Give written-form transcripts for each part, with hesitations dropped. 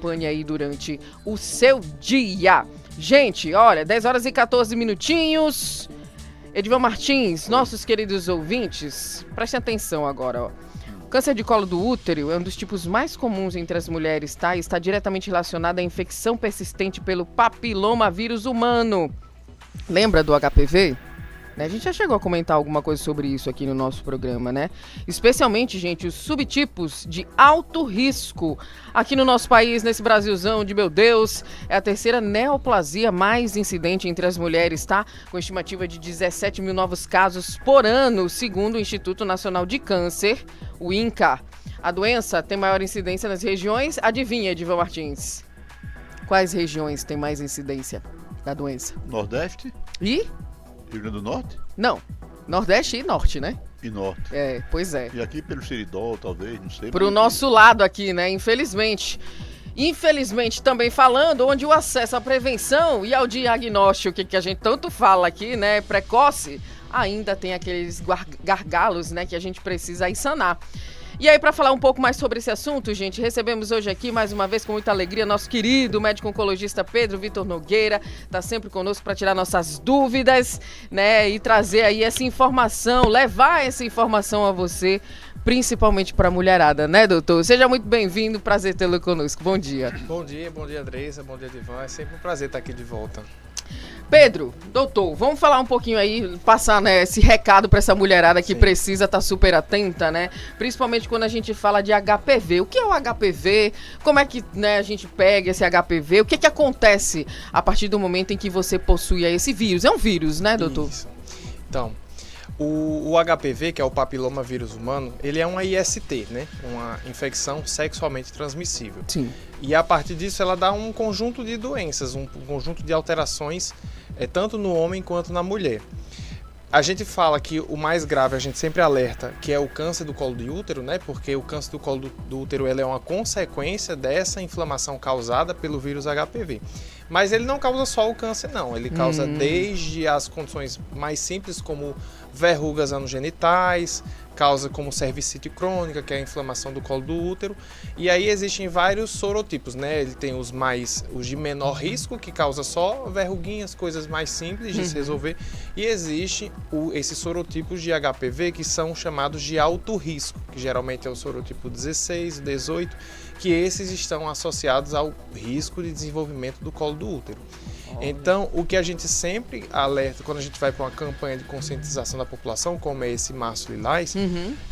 acompanhe aí durante o seu dia. Gente, olha, 10 horas e 14 minutinhos. Edivan Martins, nossos queridos ouvintes, prestem atenção agora, ó. O câncer de colo do útero é um dos tipos mais comuns entre as mulheres, tá? E está diretamente relacionado à infecção persistente pelo papilomavírus humano. Lembra do HPV? A gente já chegou a comentar alguma coisa sobre isso aqui no nosso programa, né? Especialmente, gente, os subtipos de alto risco. Aqui no nosso país, nesse Brasilzão de meu Deus, é a terceira neoplasia mais incidente entre as mulheres, tá? Com estimativa de 17 mil novos casos por ano, segundo o Instituto Nacional de Câncer, o INCA. A doença tem maior incidência nas regiões... Adivinha, Edivan Martins? Quais regiões têm mais incidência da doença? Nordeste? E? Rio Grande do Norte? Não, Nordeste e Norte, né? E Norte. É, pois é. E aqui pelo Seridó, talvez, não sei. Pro nosso lado aqui, né? Infelizmente. Infelizmente, também falando, onde o acesso à prevenção e ao diagnóstico, que a gente tanto fala aqui, né? Precoce, ainda tem aqueles gargalos, né? Que a gente precisa aí sanar. E aí, para falar um pouco mais sobre esse assunto, gente, recebemos hoje aqui, mais uma vez, com muita alegria, nosso querido médico oncologista Pedro Vitor Nogueira, tá sempre conosco para tirar nossas dúvidas, né, e trazer aí essa informação, levar essa informação a você, principalmente para a mulherada, né, doutor? Seja muito bem-vindo, prazer tê-lo conosco, bom dia. Bom dia, Andressa, bom dia, Edivan, é sempre um prazer estar aqui de volta. Pedro, doutor, vamos falar um pouquinho aí, passar, né, esse recado para essa mulherada que precisa estar super atenta, né? Principalmente quando a gente fala de HPV. O que é o HPV? Como é que, né, a gente pega esse HPV? O que que acontece a partir do momento em que você possui esse vírus? É um vírus, né, doutor? Isso. Então, o HPV, que é o papilomavírus humano, ele é uma IST, né? Uma infecção sexualmente transmissível. Sim. E a partir disso ela dá um conjunto de doenças, um conjunto de alterações, tanto no homem quanto na mulher. A gente fala que o mais grave, a gente sempre alerta, que é o câncer do colo do útero, né? Porque o câncer do colo do útero ele é uma consequência dessa inflamação causada pelo vírus HPV. Mas ele não causa só o câncer, não. Ele causa desde as condições mais simples, como verrugas anogenitais, causa como cervicite crônica, que é a inflamação do colo do útero. E aí existem vários sorotipos, né? Ele tem os de menor risco, que causa só verruguinhas, coisas mais simples de se resolver. E existe esses sorotipos de HPV que são chamados de alto risco, que geralmente é o sorotipo 16, 18, que esses estão associados ao risco de desenvolvimento do colo do útero. Então, o que a gente sempre alerta quando a gente vai para uma campanha de conscientização da população, como é esse Março Lilás,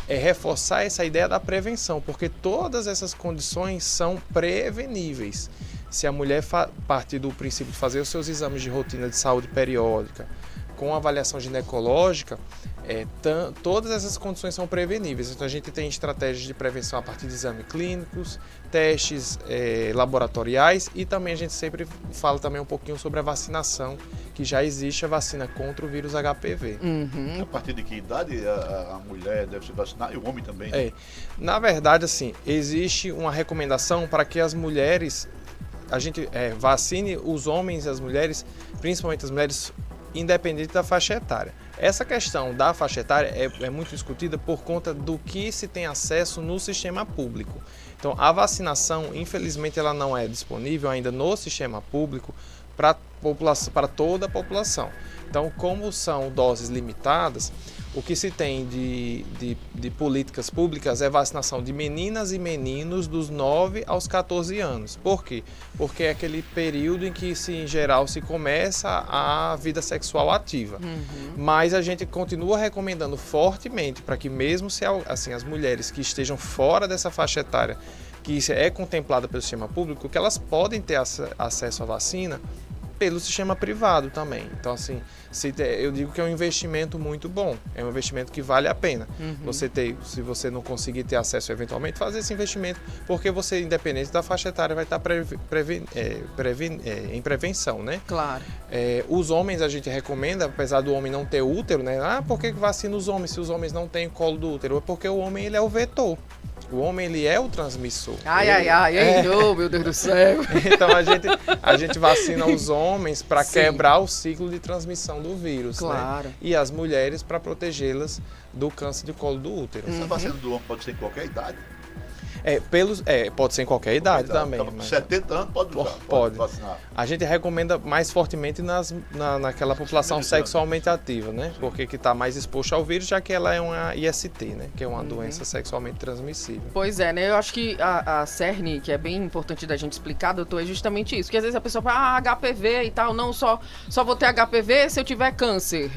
é reforçar essa ideia da prevenção, porque todas essas condições são preveníveis. Se a mulher partir do princípio de fazer os seus exames de rotina de saúde periódica, com avaliação ginecológica, todas essas condições são preveníveis. Então a gente tem estratégias de prevenção a partir de exames clínicos, testes laboratoriais e também a gente sempre fala também um pouquinho sobre a vacinação, que já existe a vacina contra o vírus HPV. A partir de que idade a mulher deve se vacinar e o homem também? Né? Na verdade, assim, existe uma recomendação para que as mulheres, a gente vacine os homens e as mulheres, principalmente as mulheres, independente da faixa etária. Essa questão da faixa etária é muito discutida por conta do que se tem acesso no sistema público. Então, a vacinação, infelizmente, ela não é disponível ainda no sistema público para toda a população. Então, como são doses limitadas, o que se tem de políticas públicas é vacinação de meninas e meninos dos 9 aos 14 anos. Por quê? Porque é aquele período em que, em geral, se começa a vida sexual ativa. Mas a gente continua recomendando fortemente para que mesmo se assim, as mulheres que estejam fora dessa faixa etária, que é contemplada pelo sistema público, que elas podem ter acesso à vacina pelo sistema privado também. Então, assim, eu digo que é um investimento muito bom, é um investimento que vale a pena. Se você não conseguir ter acesso eventualmente, fazer esse investimento, porque você, independente da faixa etária, vai estar em prevenção, né? Claro. Os homens a gente recomenda, apesar do homem não ter útero, né? Por que vacina os homens se os homens não têm colo do útero? É porque o homem ele é o vetor. O homem, ele é o transmissor. Oh, meu Deus do céu. Então, a gente vacina os homens para quebrar o ciclo de transmissão do vírus. Claro. Né? E as mulheres para protegê-las do câncer de colo do útero. Essa vacina do homem pode ser em qualquer idade? Pode ser em qualquer idade também. Então, 70 anos pode usar, Pode. vacinar. A gente recomenda mais fortemente naquela população sexualmente ativa, né? Porque que está mais exposta ao vírus, já que ela é uma IST, né? Que é uma doença sexualmente transmissível. Pois é, né? Eu acho que a cerne, que é bem importante da gente explicar, doutor, é justamente isso. Que às vezes a pessoa fala, HPV e tal, não, só vou ter HPV se eu tiver câncer.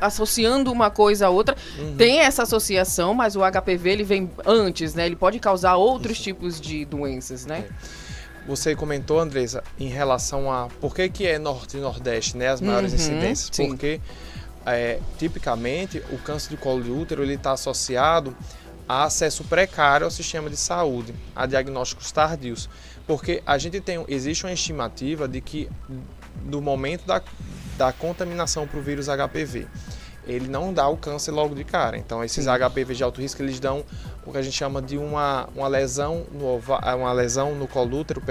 Associando uma coisa a outra. Tem essa associação, mas o HPV, ele vem antes, né? Ele pode causar outros tipos de doenças, né? Você comentou, Andressa, em relação a por que é Norte e Nordeste, né? As maiores incidências. Sim. Porque, tipicamente, o câncer de colo de útero está associado a acesso precário ao sistema de saúde, a diagnósticos tardios. Porque existe uma estimativa de que, do momento da contaminação para o vírus HPV, ele não dá o câncer logo de cara. Então, esses HPV de alto risco, eles dão o que a gente chama de uma lesão no colo do útero,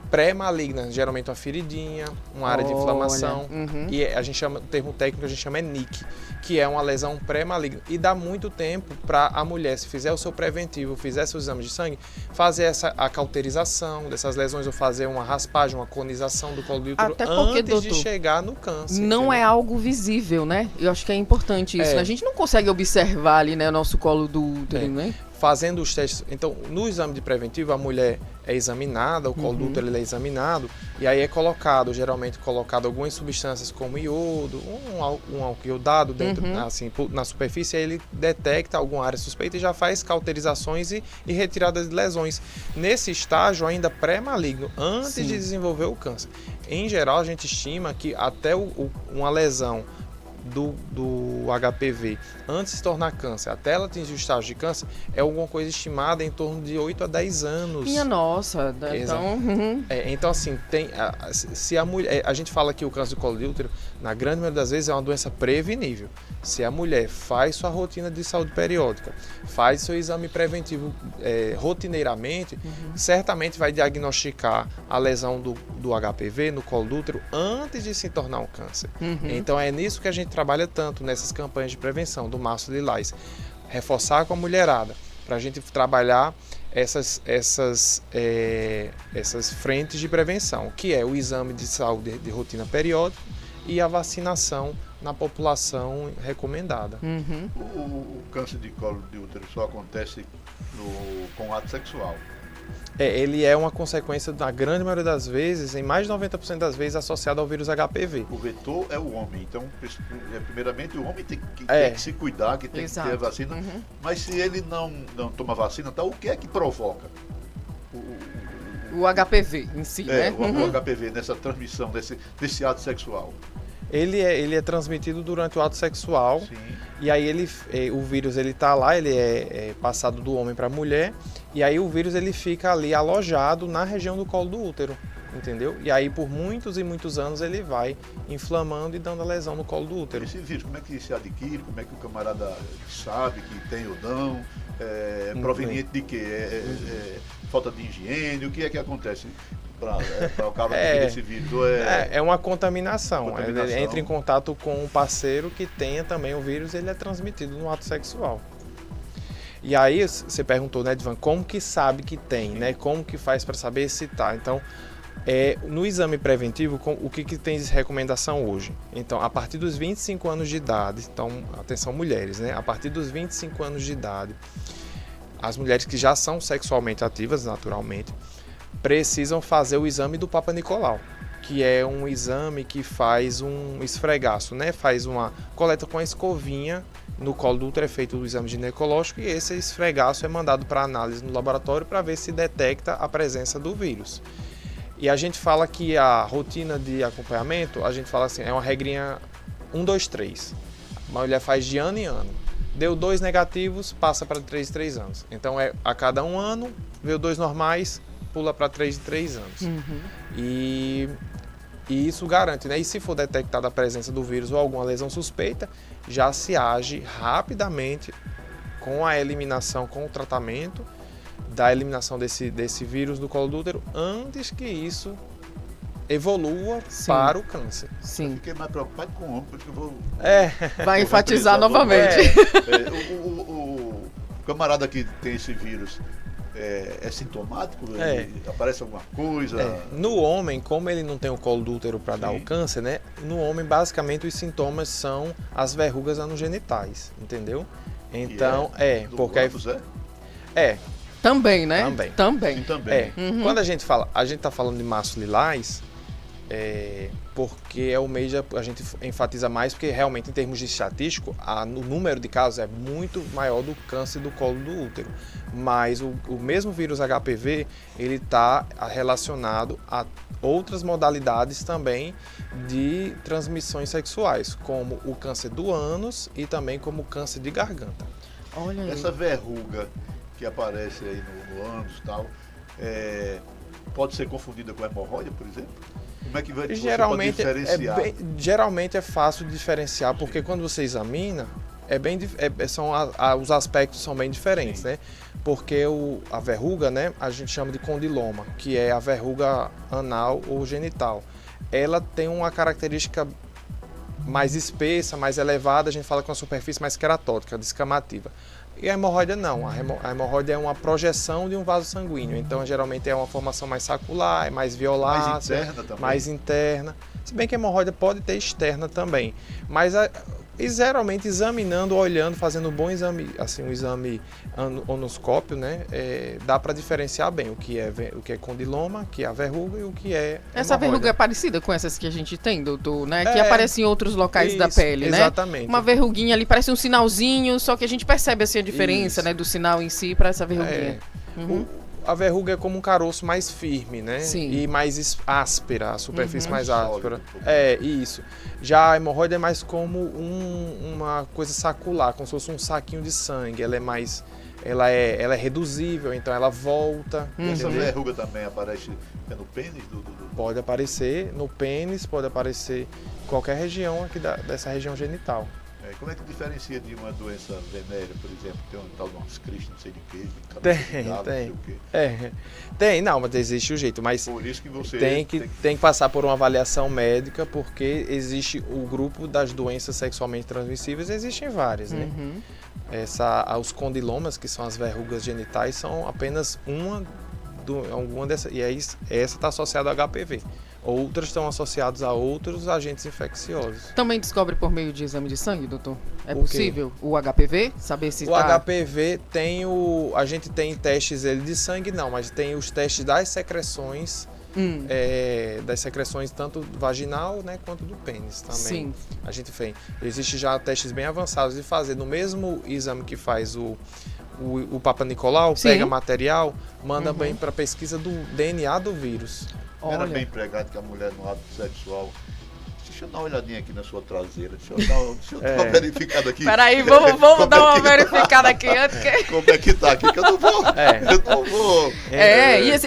pré-maligna, geralmente uma feridinha, uma área de inflamação, e o termo técnico a gente chama NIC, que é uma lesão pré-maligna. E dá muito tempo para a mulher, se fizer o seu preventivo, fizer seus exames de sangue, fazer a cauterização dessas lesões, ou fazer uma raspagem, uma conização do colo do útero Até porque, antes de chegar no câncer. Não entendeu? é algo visível, né? Eu acho que é importante isso. A gente não consegue observar ali, né, o nosso colo do útero, né? Fazendo os testes. Então, no exame de preventivo, a mulher é examinada, o colo do útero ele é examinado, e aí geralmente colocado algumas substâncias como iodo, um álcool iodado dentro, assim, na superfície, aí ele detecta alguma área suspeita e já faz cauterizações e retirada de lesões. Nesse estágio ainda pré-maligno, antes de desenvolver o câncer. Em geral, a gente estima que até uma lesão do HPV antes de se tornar câncer, até ela atingir o estágio de câncer, é alguma coisa estimada em torno de 8 a 10 anos. Minha nossa, então... Então, assim, se a mulher... A gente fala que o câncer do colo de útero, na grande maioria das vezes, é uma doença prevenível. Se a mulher faz sua rotina de saúde periódica, faz seu exame preventivo rotineiramente, certamente vai diagnosticar a lesão do HPV no colo do útero antes de se tornar um câncer. Então, é nisso que a gente trabalha tanto, nessas campanhas de prevenção do Março Lilás. Reforçar com a mulherada, para a gente trabalhar essas frentes de prevenção, que é o exame de saúde de rotina periódica e a vacinação na população recomendada. O câncer de colo de útero só acontece com ato sexual. Ele é uma consequência, na grande maioria das vezes, em mais de 90% das vezes, associado ao vírus HPV. O vetor é o homem, então, primeiramente, o homem tem que se cuidar, que tem que ter a vacina, mas se ele não toma vacina, então, o que é que provoca o HPV em si, né? O HPV nessa transmissão desse ato sexual? Ele é transmitido durante o ato sexual. Sim. E aí o vírus ele tá lá, ele é passado do homem para a mulher, e aí o vírus ele fica ali alojado na região do colo do útero, entendeu? E aí por muitos e muitos anos ele vai inflamando e dando a lesão no colo do útero. Esse vírus, como é que se adquire? Como é que o camarada sabe que tem ou não? Proveniente de quê? Falta de higiene? O que é que acontece para o cara adquirir esse vírus? É uma contaminação. Ele entra em contato com um parceiro que tenha também o vírus, ele é transmitido no ato sexual. E aí você perguntou, né, Edvan, como que sabe que tem, né? Como que faz para saber se tá? Então, no exame preventivo, o que tem de recomendação hoje? Então, a partir dos 25 anos de idade, então, atenção mulheres, né? A partir dos 25 anos de idade, as mulheres que já são sexualmente ativas, naturalmente, precisam fazer o exame do Papa Nicolau, que é um exame que faz um esfregaço, né? Faz uma coleta com a escovinha no colo do útero, é feito o exame ginecológico, e esse esfregaço é mandado para análise no laboratório para ver se detecta a presença do vírus. E a gente fala que a rotina de acompanhamento, a gente fala assim, é uma regrinha 1, 2, 3. A mulher faz de ano em ano. Deu 2 negativos, passa para 3 de 3 anos. Então, a cada 1 ano, veio 2 normais, pula para 3 de 3 anos. E isso garante, né? E se for detectada a presença do vírus ou alguma lesão suspeita, já se age rapidamente com a eliminação, com o tratamento da eliminação desse vírus do colo do útero, antes que isso evolua para o câncer. Sim. Eu fiquei mais preocupado com o homem, porque eu vou... Vai enfatizar novamente. O camarada que tem esse vírus, é sintomático? É. Aparece alguma coisa? No homem, como ele não tem o colo do útero para dar o Sim. câncer, né? No homem, basicamente, os sintomas são as verrugas anogenitais, entendeu? Então, Do porque aí, ânus, Também, né? Também. Também. Sim, também. Quando a gente tá falando de maço lilás, porque é o mês a gente enfatiza mais, porque realmente em termos de estatístico, o número de casos é muito maior do câncer do colo do útero. Mas o mesmo vírus HPV, ele está relacionado a outras modalidades também de transmissões sexuais, como o câncer do ânus e também como o câncer de garganta. Olha aí. Essa verruga que aparece aí no ânus e tal, pode ser confundida com hemorroida, por exemplo? Como é que você pode diferenciar? Geralmente é fácil de diferenciar, porque quando você examina, os aspectos são bem diferentes, né? Porque a verruga, né, a gente chama de condiloma, que é a verruga anal ou genital. Ela tem uma característica mais espessa, mais elevada, a gente fala com a superfície mais queratótica, descamativa. E a hemorroida não, a hemorroida é uma projeção de um vaso sanguíneo, então geralmente é uma formação mais sacular, é mais violácea, Mais interna também. mais interna. Se bem que a hemorroida pode ter externa também, mas e geralmente examinando, olhando, fazendo um bom exame, assim, um exame onoscópio, né, dá para diferenciar bem o que é condiloma, o que é a verruga e o que é Essa hemorroida. verruga é parecida com essas que a gente tem, doutor, né? Que aparece em outros locais da pele, né? Exatamente. Uma verruguinha ali, parece um sinalzinho, só que a gente percebe assim a diferença, Isso. né, do sinal em si para essa verruguinha. A verruga é como um caroço mais firme, né? Sim. E mais áspera, a superfície mais áspera. Sólido. Isso. Já a hemorroida é mais como uma coisa sacular, como se fosse um saquinho de sangue. Ela é reduzível, então ela volta. Essa entendeu? verruga também aparece no pênis Pode aparecer no pênis, pode aparecer em qualquer região aqui dessa região genital. Como é que diferencia de uma doença venérea, por exemplo? Tem um tal de umas cristas, não sei de quê. Tem, não, mas existe o jeito, mas Por isso que você tem que passar por uma avaliação médica, porque existe o grupo das doenças sexualmente transmissíveis, existem várias, né? Os condilomas, que são as verrugas genitais, são apenas alguma dessas, e aí essa está associada ao HPV. Outras estão associadas a outros agentes infecciosos. Também descobre por meio de exame de sangue, doutor? É O quê? possível? O HPV? Saber se O HPV a gente tem testes de sangue não, mas tem os testes das secreções, tanto vaginal, né, quanto do pênis também. Sim. A gente fez. Existe já testes bem avançados de fazer no mesmo exame que faz o Papa Nicolau, Sim. pega material, manda bem para pesquisa do DNA do vírus. Era Olha. bem pregado que a mulher no ato sexual. Deixa eu dar uma olhadinha aqui na sua traseira. Deixa eu dar uma verificada aqui. Peraí, vamos dar uma verificada aqui antes que... Como é que tá aqui? Que eu não vou. Eu não vou.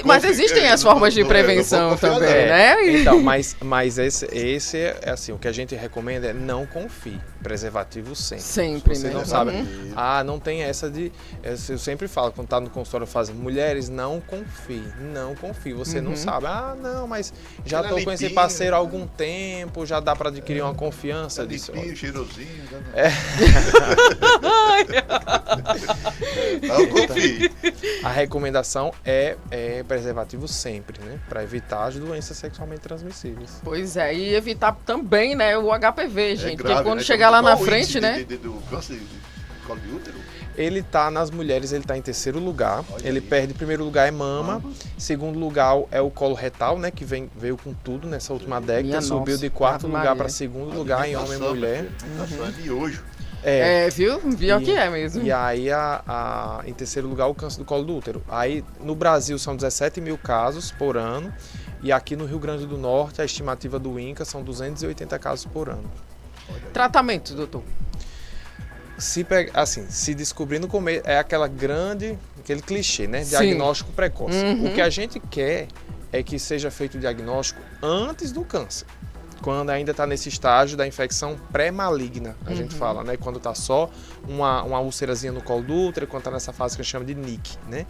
Mas existem as formas de prevenção também, né? Então, mas esse é assim, o que a gente recomenda é não confie. Preservativo sempre. Sempre, Você né? não sabe. Não tem essa de... Eu sempre falo, quando tá no consultório, mulheres, não confie. Não confie. Você não sabe. Não, mas já tô com esse parceiro há algum tempo, já dá para adquirir uma confiança disso. Limpinho, cheirosinho. Não confie. A recomendação é preservativo sempre, né? Para evitar as doenças sexualmente transmissíveis. Pois é, e evitar também, né, o HPV, gente. Grave, porque quando né? chegar lá na Qual o frente, índice né? do câncer de colo de útero? Ele tá nas mulheres, ele tá em terceiro lugar. Olha ele aí. perde, em primeiro lugar é mama. Segundo lugar é o colo retal, né? Que veio com tudo nessa última década. Minha Subiu nossa, de quarto Ave lugar Maria. para segundo lugar em homem e mulher. Alimentação é miojo. Viu? Pior que é mesmo. E aí, em terceiro lugar, o câncer do colo do útero. Aí, no Brasil, são 17 mil casos por ano. E aqui no Rio Grande do Norte, a estimativa do INCA são 280 casos por ano. Tratamento, doutor. Se descobrir no começo, é aquele clichê, né? Diagnóstico precoce. O que a gente quer é que seja feito o diagnóstico antes do câncer. Quando ainda está nesse estágio da infecção pré-maligna, a gente fala, né? Quando está só uma úlcerazinha no colo do útero, quando está nessa fase que a gente chama de NIC, né?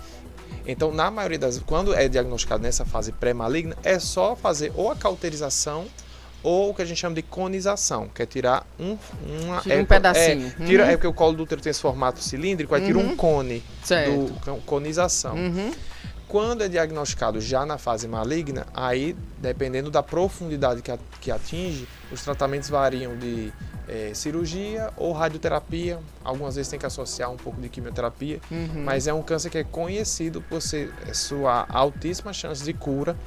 Então, na maioria das vezes, quando é diagnosticado nessa fase pré-maligna, é só fazer ou a cauterização ou o que a gente chama de conização, que é tirar um pedacinho. É porque o colo do útero tem esse formato cilíndrico, aí tira um cone, certo. conização. Quando é diagnosticado já na fase maligna, aí, dependendo da profundidade que atinge, os tratamentos variam de cirurgia ou radioterapia. Algumas vezes tem que associar um pouco de quimioterapia, mas é um câncer que é conhecido por ser sua altíssima chance de cura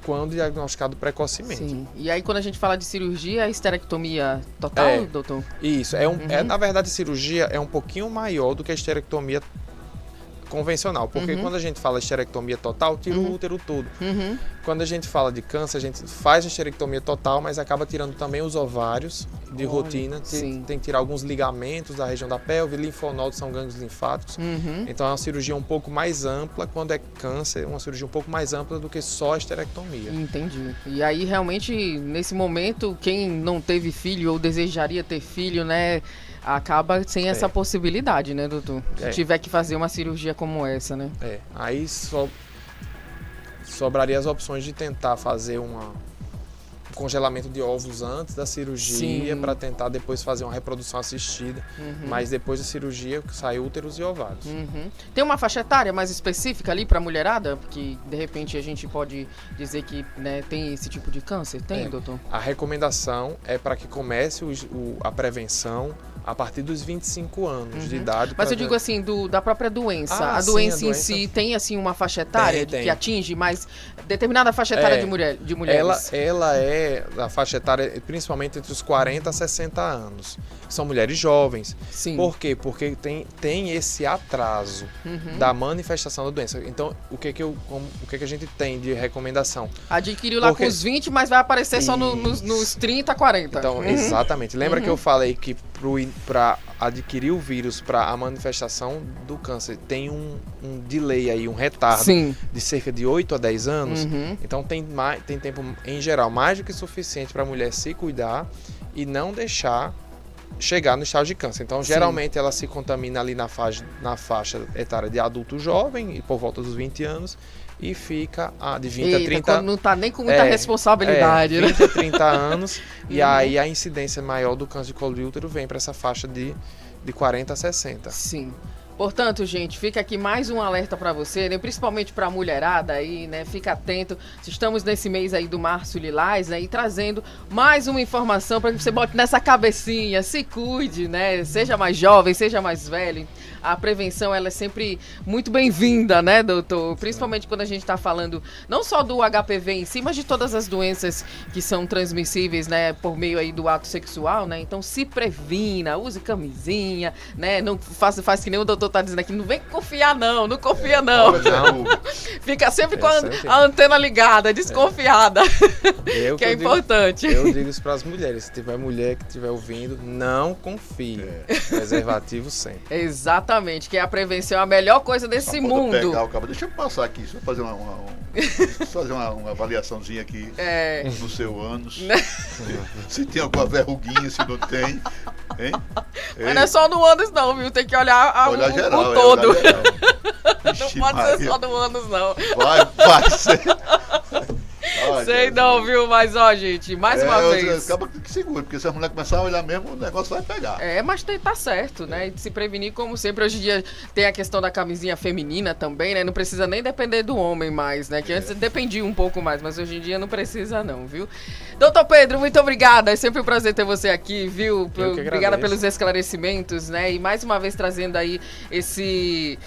quando diagnosticado precocemente. Sim. E aí, quando a gente fala de cirurgia, a esterectomia total, doutor? Isso. Na verdade, a cirurgia é um pouquinho maior do que a esterectomia convencional, porque quando a gente fala esterectomia total, tira o útero todo. Quando a gente fala de câncer, a gente faz a esterectomia total, mas acaba tirando também os ovários de rotina. Tem que tirar alguns ligamentos da região da pelve, linfonodos são gânglios linfáticos. Então é uma cirurgia um pouco mais ampla. Quando é câncer, é uma cirurgia um pouco mais ampla do que só a esterectomia. Entendi. E aí, realmente, nesse momento, quem não teve filho ou desejaria ter filho, né, acaba sem essa possibilidade, né, doutor? Se tiver que fazer uma cirurgia como essa, né? Aí sobraria as opções de tentar fazer um congelamento de óvulos antes da cirurgia para tentar depois fazer uma reprodução assistida, mas depois da cirurgia sai úteros e ovários. Tem uma faixa etária mais específica ali para mulherada? Porque de repente a gente pode dizer que, né, tem esse tipo de câncer? Tem, doutor? A recomendação é para que comece a prevenção a partir dos 25 anos de idade. Mas eu digo assim, da própria doença. A doença em si tem assim uma faixa etária que atinge mais determinada faixa etária de mulheres? Ela é a faixa etária principalmente entre os 40 a 60 anos. São mulheres jovens. Sim. Por quê? Porque tem esse atraso da manifestação da doença. Então, o que a gente tem de recomendação? Adquiriu lá com os 20, mas vai aparecer só nos 30, 40. Então, exatamente. Lembra que eu falei que para adquirir o vírus, para a manifestação do câncer, tem um delay aí, um retardo de cerca de 8 a 10 anos. Então tem tempo, em geral, mais do que suficiente para a mulher se cuidar e não deixar chegar no estágio de câncer. Então, geralmente, ela se contamina ali na faixa etária de adulto jovem, e por volta dos 20 anos, e fica de 20 a 30 anos. Não tá nem com muita responsabilidade, 20 a 30 anos, e aí a incidência maior do câncer de colo de útero vem para essa faixa de 40 a 60. Sim. Portanto, gente, fica aqui mais um alerta para você, né? Principalmente para a mulherada aí, né? Fica atento. Estamos nesse mês aí do Março Lilás, né? E trazendo mais uma informação para que você bote nessa cabecinha, se cuide, né? Seja mais jovem, seja mais velho. A prevenção, ela é sempre muito bem-vinda, né, doutor? Principalmente quando a gente está falando não só do HPV em si, mas de todas as doenças que são transmissíveis, né, por meio aí do ato sexual, né? Então se previna, use camisinha, né? Não faz que nem o doutor tá dizendo aqui, não vem confiar não confia não. Fica sempre com a antena ligada, desconfiada. Que é importante. Eu digo isso para as mulheres, se tiver mulher que estiver ouvindo, não confie. Preservativo sempre. Exatamente, que a prevenção é a melhor coisa desse mundo. Pegar o cabo. Deixa eu passar aqui, só fazer uma avaliaçãozinha aqui no seu ânus. Se tem alguma verruguinha, se não tem. Hein? Mas não é só no ânus não, viu? Tem que olhar geral, o todo. Ixi, não pode ser só no ânus não. Vai ser. Sei não, viu? Mas ó, gente, mais uma vez. Acaba que segura, porque se a mulher começar a olhar mesmo, o negócio vai pegar. Mas tá certo, né? De se prevenir, como sempre. Hoje em dia tem a questão da camisinha feminina também, né? Não precisa nem depender do homem mais, né? Que antes dependia um pouco mais, mas hoje em dia não precisa não, viu? Doutor Pedro, muito obrigada. É sempre um prazer ter você aqui, viu? Obrigada pelos esclarecimentos, né? E mais uma vez trazendo aí esse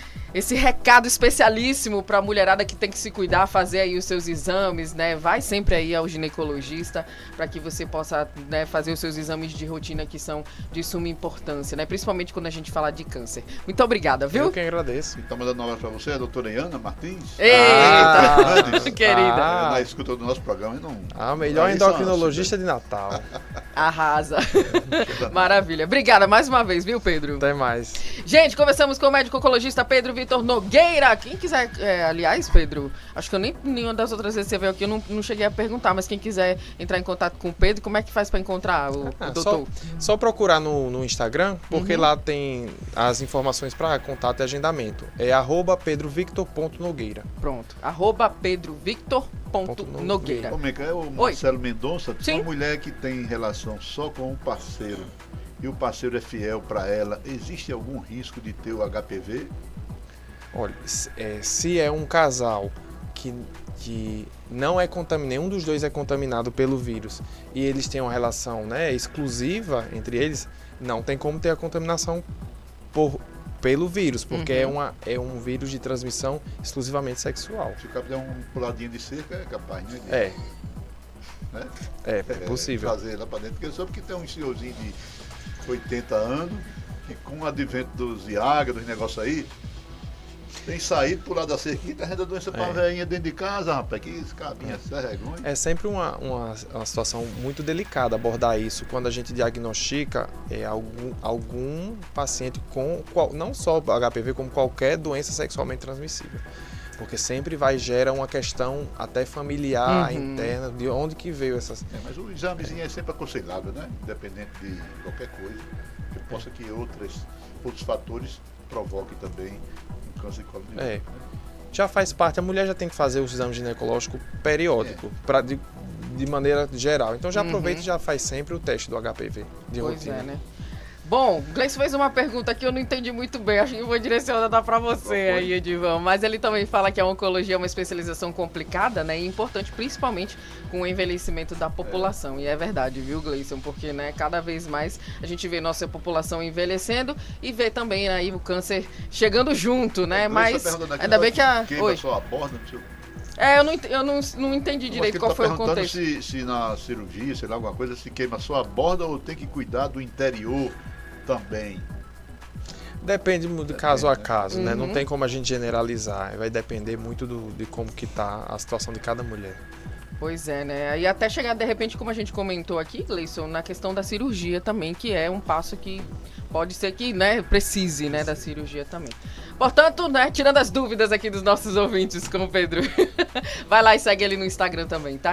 recado especialíssimo para a mulherada que tem que se cuidar, fazer aí os seus exames, né? Vai sempre aí ao ginecologista para que você possa, né, fazer os seus exames de rotina que são de suma importância, né? Principalmente quando a gente fala de câncer. Muito obrigada, viu? Eu que agradeço. Então, mandando um abraço para você, a doutora Iana Martins. Eita! Querida. Na escuta do nosso programa e não... A melhor endocrinologista de Natal. Arrasa. Maravilha. Obrigada mais uma vez, viu, Pedro? Até mais. Gente, conversamos com o médico oncologista Pedro Vitor Nogueira. Quem quiser, aliás, Pedro, acho que eu nenhuma das outras vezes que você veio aqui, eu não cheguei a perguntar, mas quem quiser entrar em contato com o Pedro, como é que faz para encontrar o doutor? Só procurar no Instagram, porque lá tem as informações para contato e agendamento. É @pedrovictor.nogueira. Pronto, @pedrovictor.nogueira. Como é que é o Marcelo Mendonça? Sim. Uma mulher que tem relação só com um parceiro e o parceiro é fiel para ela, existe algum risco de ter o HPV? Olha, se é um casal que não é contaminado, nenhum dos dois é contaminado pelo vírus e eles têm uma relação, né, exclusiva entre eles, não tem como ter a contaminação pelo vírus, porque é um vírus de transmissão exclusivamente sexual. Se o cara der um puladinho de cerca, é capaz, né? Né? É possível. Fazer lá para dentro, porque só porque tem um senhorzinho de 80 anos que com o advento dos Viagra, dos negócios aí, tem saído por lá da cerca e trazendo a doença para a velhinha dentro de casa, rapaz, que isso, cabinha, serregões. É sempre uma situação muito delicada abordar isso quando a gente diagnostica algum paciente com, não só HPV, como qualquer doença sexualmente transmissível. Porque sempre gera uma questão até familiar, interna, de onde que veio essas... mas o examezinho é sempre aconselhável, né? Independente de qualquer coisa, que possa que outros fatores provoquem também um câncer de colo de útero. Já faz parte, a mulher já tem que fazer o exame ginecológico periódico, de maneira geral. Então já aproveita e já faz sempre o teste do HPV de rotina. Né? Bom, Gleison fez uma pergunta que eu não entendi muito bem, acho que eu vou direcionar para você aí, Edivan. Mas ele também fala que a oncologia é uma especialização complicada, né, e importante, principalmente com o envelhecimento da população. E é verdade, viu, Gleison? Porque, né, cada vez mais a gente vê nossa população envelhecendo e vê também aí o câncer chegando junto, né? Mas ainda bem que a... Oi. Só aborda, eu não entendi direito qual foi o contexto. Se na cirurgia, sei lá, alguma coisa, se queima só a borda ou tem que cuidar do interior também? Depende de caso a caso, né? Não tem como a gente generalizar. Vai depender muito de como que tá a situação de cada mulher. Pois é, né? E até chegar, de repente, como a gente comentou aqui, Gleison, na questão da cirurgia também, que é um passo que pode ser que, né, precise, né, da cirurgia também. Portanto, né, tirando as dúvidas aqui dos nossos ouvintes com o Pedro, vai lá e segue ele no Instagram também, tá?